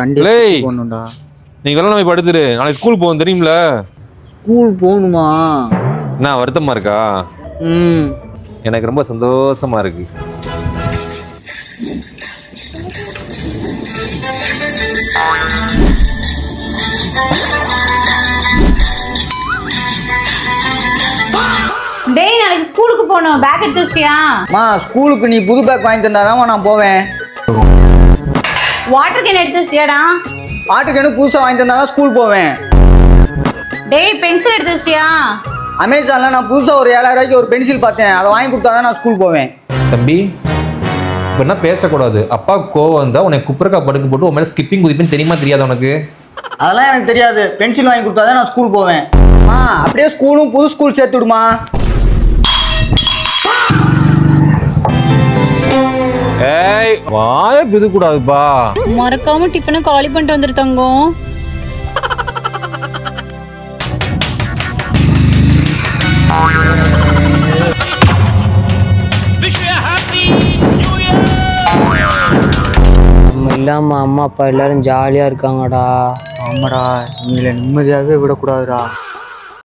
போகணும்டா. நீங்க எல்லாம் போய் படுத்துரு, நாளைக்கு ஸ்கூல் போகும் தெரியும்ல. ஸ்கூல் போகணுமா? என்ன வருத்தமா இருக்கா? எனக்கு ரொம்ப சந்தோஷமா இருக்கு. டேய் நாளைக்கு ஸ்கூலுக்கு போகணும், பேக் எடுத்து வச்சிட்டியா? ஸ்கூலுக்கு நீ புது பேக் வாங்கி தந்தாதான் நான் போவேன். வாட்டர் கேன் எடுத்து வச்சிட்டியாடா? வாட்டர் கேனு புதுசாக வாங்கி தந்தாதான் ஸ்கூல் போவேன். டேய் பென்சில் எடுத்து வச்சிட்டியா? அமேசானில் நான் புதுசாக ஒரு 7000 ரூபாய்க்கு ஒரு பென்சில் பார்த்தேன், அதை வாங்கி கொடுத்தாதான் நான் ஸ்கூல் போவேன். தம்பி இப்போ என்ன பேசக்கூடாது. அப்பா கோவம் வந்தா உனக்கு குப்பரக்கா படுக்க போட்டு உன் மேலே ஸ்கிப்பிங் குதிப்புன்னு தெரியுமா தெரியாது உனக்கு? அதெல்லாம் எனக்கு தெரியாது. பென்சில் வாங்கி கொடுத்தாதான் நான் ஸ்கூல் போவேன். அப்படியே ஸ்கூலும் புது ஸ்கூல் சேர்த்து விடுமா. ஏய் வாய பிதுக்கூடாதுப்பா. மறக்காம டிஃபனை காலி பண்ணிட்டு வந்துரு தங்கம். நம்ம இல்லாம அம்மா அப்பா எல்லாரும் ஜாலியா இருக்காங்கடா. ஆமாடா, நீங்கள நிம்மதியாகவே விடக்கூடாதுடா.